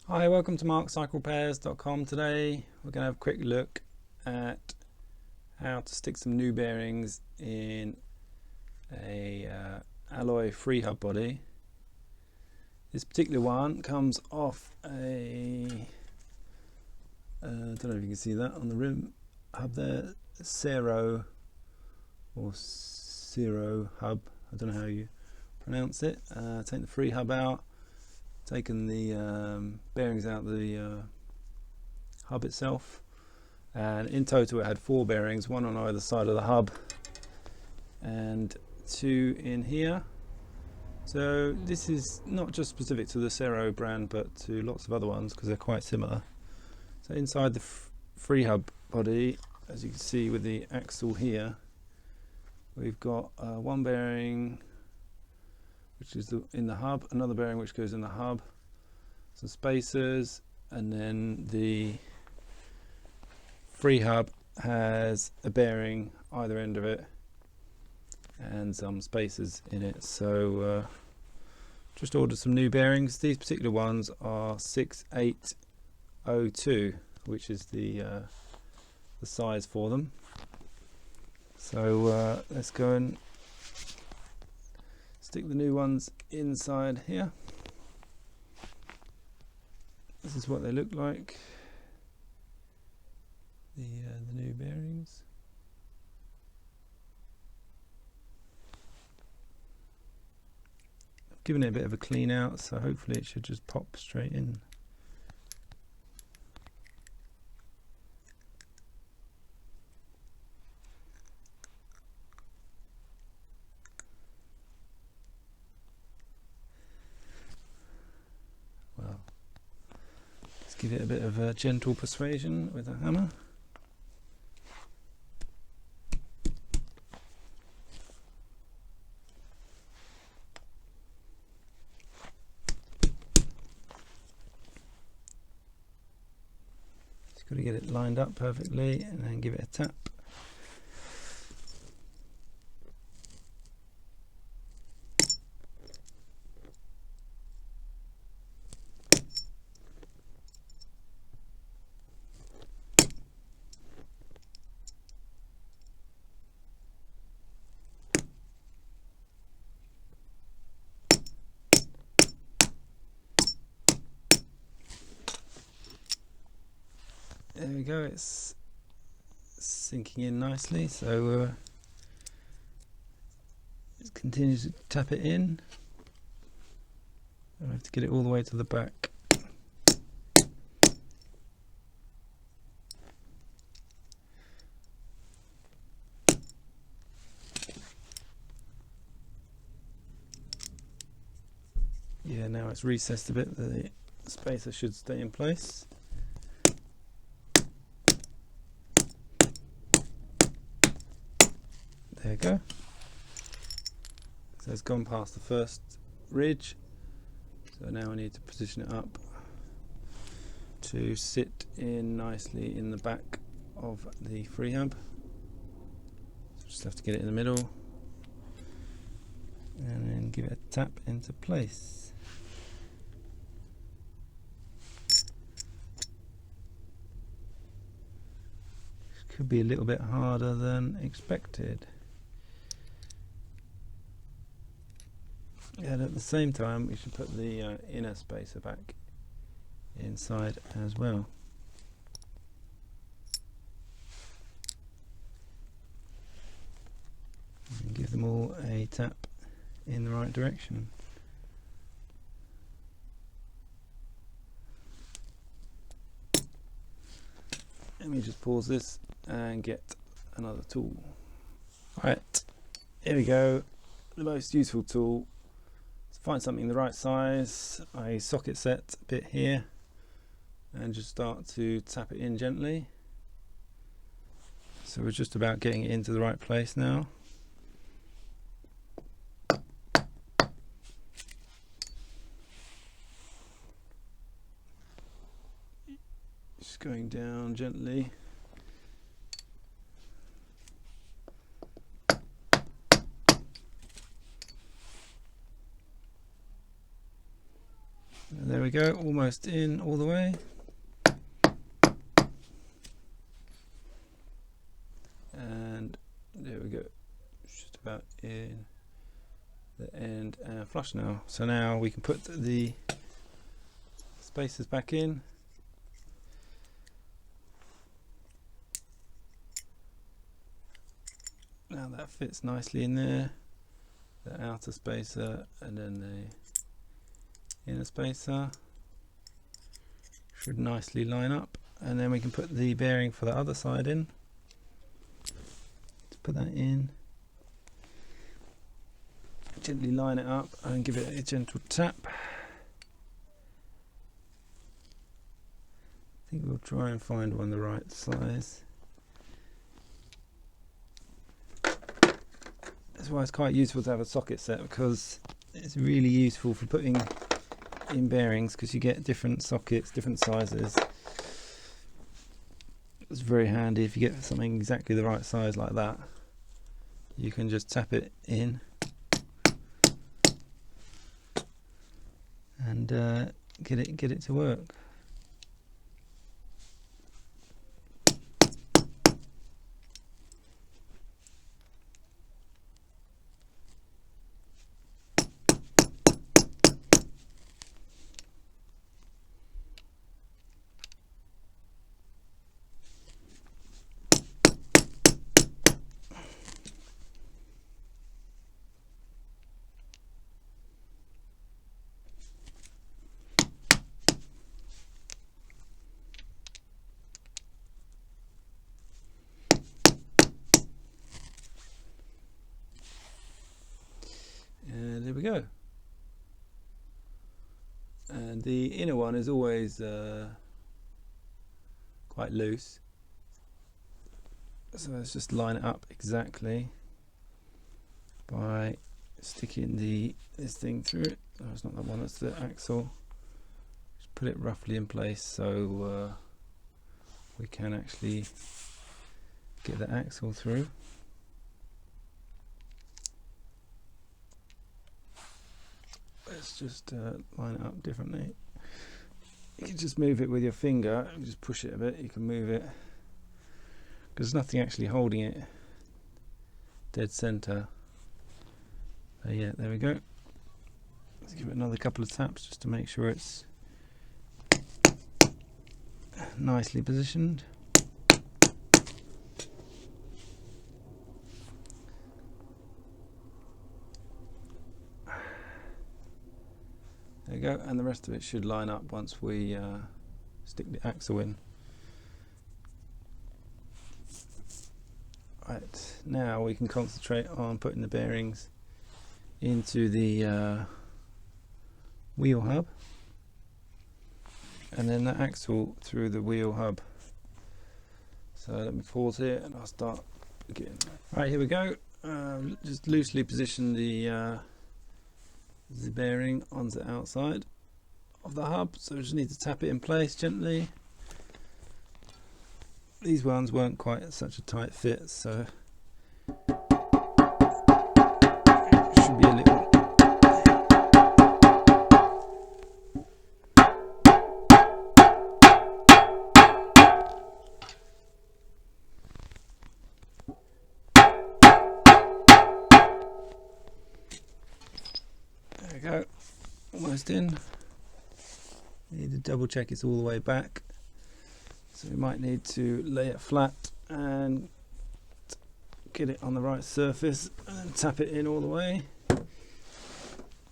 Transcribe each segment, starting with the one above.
Hi, welcome to markcyclerepairs.com. Today we're going to have a quick look at how to stick some new bearings in a alloy freehub body. This particular one comes off a I don't know if you can see that on the rim hub there, Cero or Cero hub, I don't know how you pronounce it. Take the freehub out, taken the bearings out of the hub itself, and in total it had 4 bearings, one on either side of the hub and 2 in here. So this is not just specific to the Cero brand but to lots of other ones because they're quite similar. So inside the freehub body, as you can see with the axle here, we've got one bearing which is in the hub, another bearing which goes in the hub, some spacers, and then the freehub has a bearing either end of it and some spacers in it. So just ordered some new bearings. These particular ones are 6802, which is the size for them. So let's go and stick the new ones inside here. This is what they look like, the new bearings. I've given it a bit of a clean out, so hopefully it should just pop straight in. Well, let's give it a bit of a gentle persuasion with a hammer. Just got to get it lined up perfectly and then give it a tap. There we go, it's sinking in nicely, so just continue to tap it in. I have to get it all the way to the back. Yeah, now it's recessed a bit, the spacer should stay in place. There you go. So it's gone past the first ridge, so now I need to position it up to sit in nicely in the back of the freehub. So just have to get it in the middle and then give it a tap into place. Could be a little bit harder than expected. And at the same time we should put the inner spacer back inside as well. And give them all a tap in the right direction. Let me just pause this and get another tool. Right, here we go. The most useful tool. Find something the right size, a socket set bit here, and just start to tap it in gently. So we're just about getting it into the right place now. Just going down gently. There we go, almost in all the way. And there we go, just about in the end and flush now. So now we can put the spacers back in. Now that fits nicely in there, the outer spacer and then the inner spacer should nicely line up, and then we can put the bearing for the other side in. To put that in, gently line it up and give it a gentle tap. I think we'll try and find one the right size. That's why it's quite useful to have a socket set, because it's really useful for putting in bearings, because you get different sockets, different sizes. It's very handy if you get something exactly the right size like that. You can just tap it in and get it to work. There we go. And the inner one is always quite loose, so let's just line it up exactly by sticking this thing through it. Oh, it's not that one, it's the axle. Just put it roughly in place so we can actually get the axle through. Let's just line it up differently. You can just move it with your finger, just push it a bit, you can move it, because there's nothing actually holding it dead center. Yeah, there we go. Let's give it another couple of taps just to make sure it's nicely positioned. There you go, and the rest of it should line up once we stick the axle in. Right, now we can concentrate on putting the bearings into the wheel hub, and then the axle through the wheel hub. So let me pause here and I'll start again. Right, here we go. Just loosely position the bearing onto the outside of the hub, so we just need to tap it in place gently. These ones weren't quite such a tight fit, so it should be a little. There we go, almost in. Need to double check it's all the way back, so we might need to lay it flat and get it on the right surface and then tap it in all the way.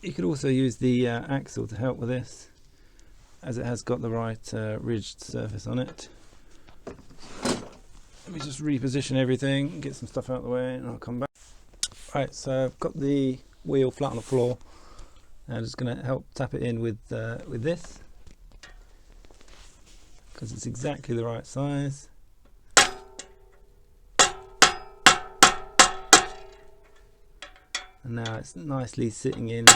You could also use the axle to help with this, as it has got the right ridged surface on it. Let me just reposition everything, get some stuff out of the way, and I'll come back. Right, so I've got the wheel flat on the floor. I'm just going to help tap it in with this, because it's exactly the right size. And now it's nicely sitting in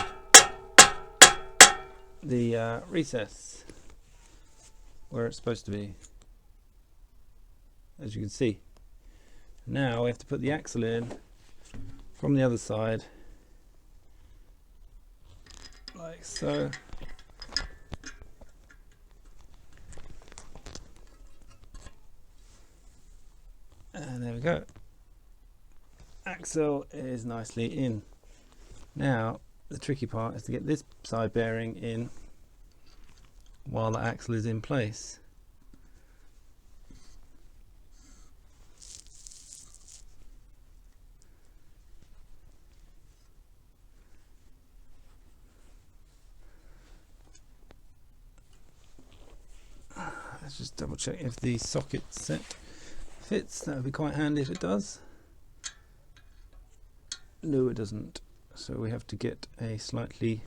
the recess where it's supposed to be, as you can see. Now we have to put the axle in from the other side, like so. go. Axle is nicely in. Now the tricky part is to get this side bearing in while the axle is in place. Let's just double check if the socket set fits. That would be quite handy if it does. No, it doesn't. So we have to get a slightly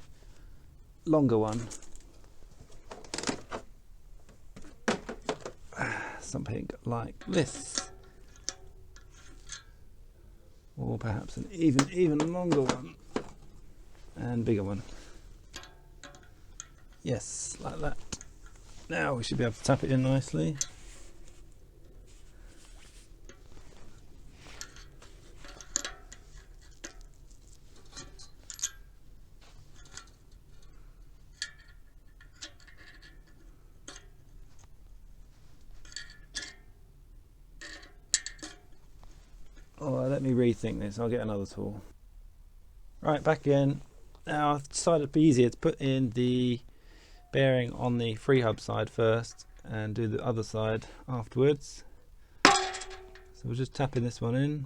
longer one. Something like this. Or perhaps an even longer one. And bigger one. Yes, like that. Now we should be able to tap it in nicely. Oh, let me rethink this. I'll get another tool. Right, back again. Now I've decided it'd be easier to put in the bearing on the Freehub side first and do the other side afterwards. So we'll just tap in this one in.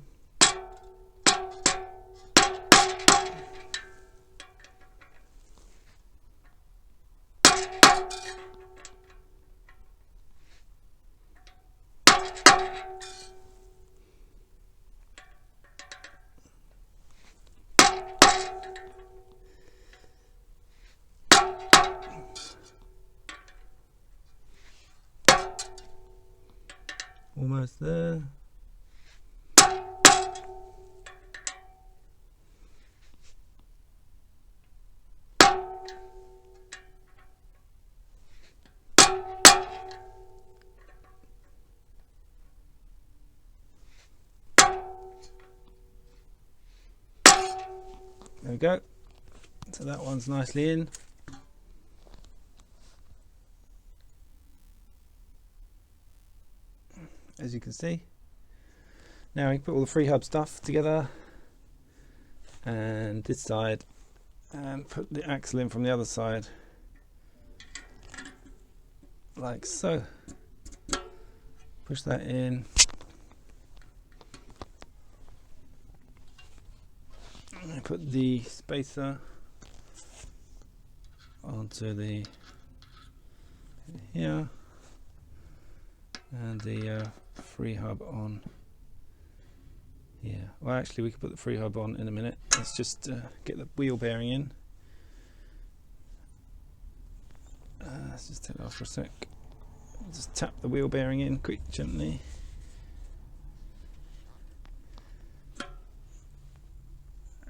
Almost there. There we go. So that one's nicely in. As you can see. Now we can put all the Freehub stuff together and this side and put the axle in from the other side like so. Push that in. I put the spacer onto the here and the Freehub on here. Well, actually we could put the Freehub on in a minute. Let's just get the wheel bearing in. Let's just take it off for a sec. Just tap the wheel bearing in quick, gently.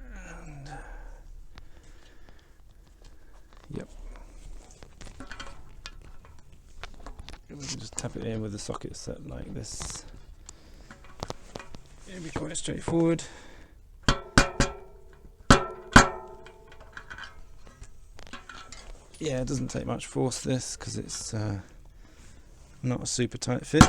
And yep. We can just tap it in with the socket set like this. It'll be quite straightforward. Yeah, it doesn't take much force this because it's not a super tight fit.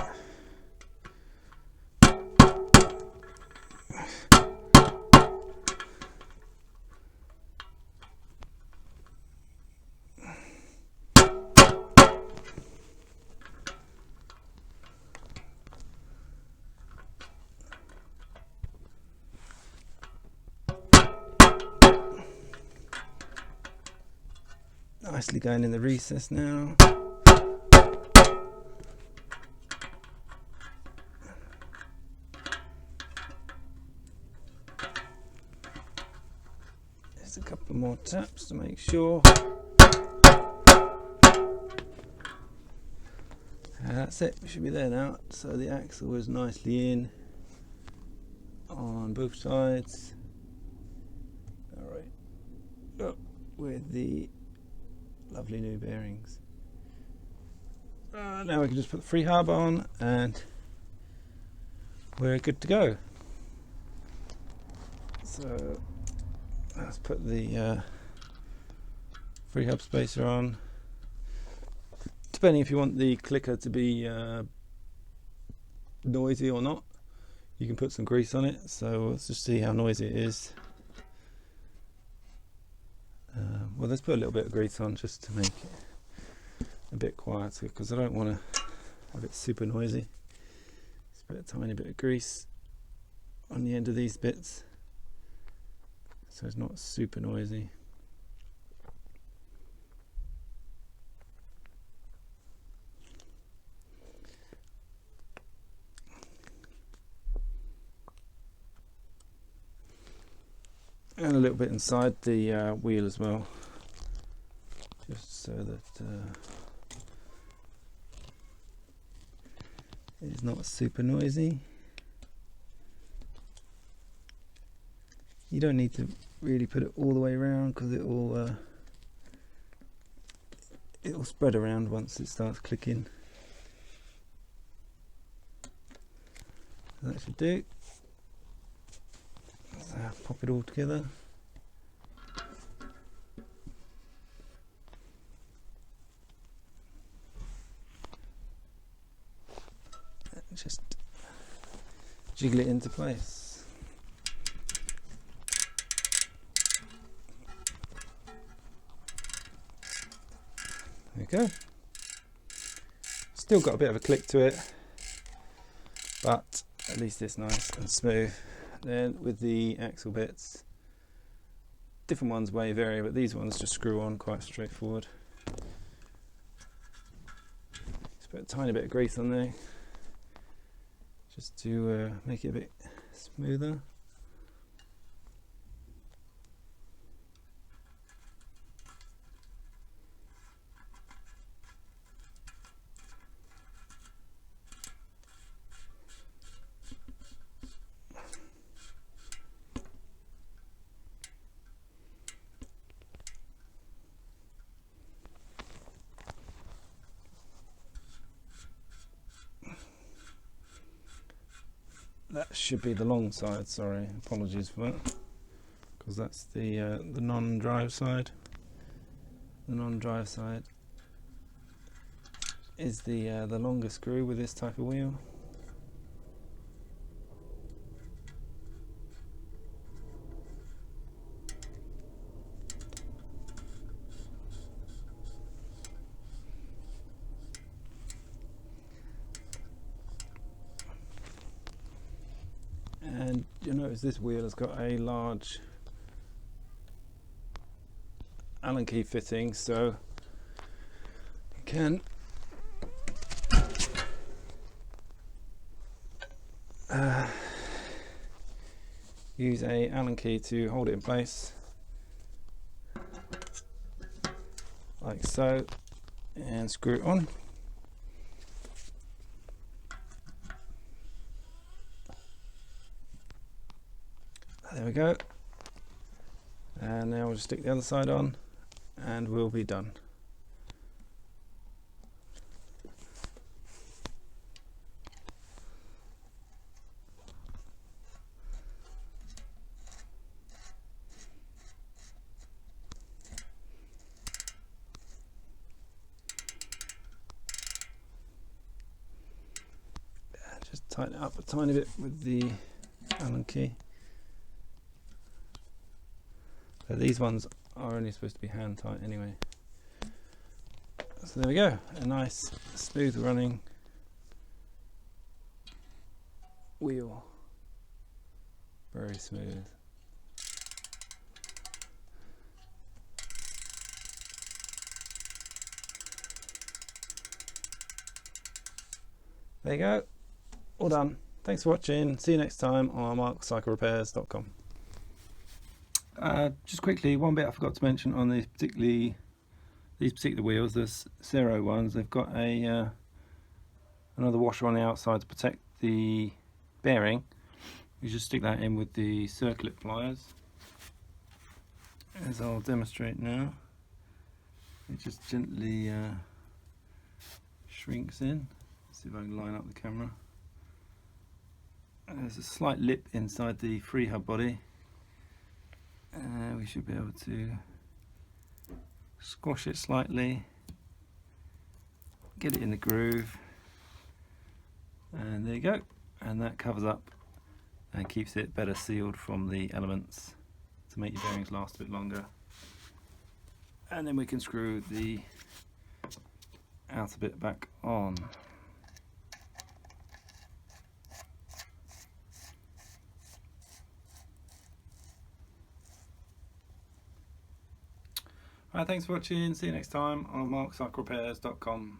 Nicely going in the recess now. Just a couple more taps to make sure. And that's it, we should be there now. So the axle was nicely in on both sides. Alright, up with the lovely new bearings. Now we can just put the Freehub on and we're good to go. So let's put the Freehub spacer on. Depending if you want the clicker to be noisy or not, you can put some grease on it, so let's just see how noisy it is. Well, let's put a little bit of grease on just to make it a bit quieter, because I don't want to have it super noisy. Just put a tiny bit of grease on the end of these bits so it's not super noisy. And a little bit inside the wheel as well, just so that it's not super noisy. You don't need to really put it all the way around, because it'll spread around once it starts clicking. That should do. So pop it all together. And just jiggle it into place. There we go. Still got a bit of a click to it, but at least it's nice and smooth. Then with the axle bits, different ones may vary, but these ones just screw on quite straightforward. Just put a tiny bit of grease on there just to make it a bit smoother. That should be the long side, sorry, apologies for that, because that's the non-drive side. The non-drive side is the longer screw with this type of wheel. And you'll notice this wheel has got a large Allen key fitting, so you can use a Allen key to hold it in place, like so, and screw it on. There we go. And now we'll just stick the other side on and we'll be done. Just tighten it up a tiny bit with the Allen key. So these ones are only supposed to be hand tight anyway. So there we go, a nice smooth running wheel. Very smooth. There you go, all done. Thanks for watching. See you next time on markcyclerepairs.com. Just quickly, one bit I forgot to mention on these particular wheels, the Cero ones, they've got a another washer on the outside to protect the bearing. You just stick that in with the circlip pliers, as I'll demonstrate now. It just gently shrinks in. Let's see if I can line up the camera. And there's a slight lip inside the Freehub body. We should be able to squash it slightly, get it in the groove, and there you go, and that covers up and keeps it better sealed from the elements to make your bearings last a bit longer. And then we can screw the outer bit back on. Alright, thanks for watching. See you next time on markcyclerepairs.com.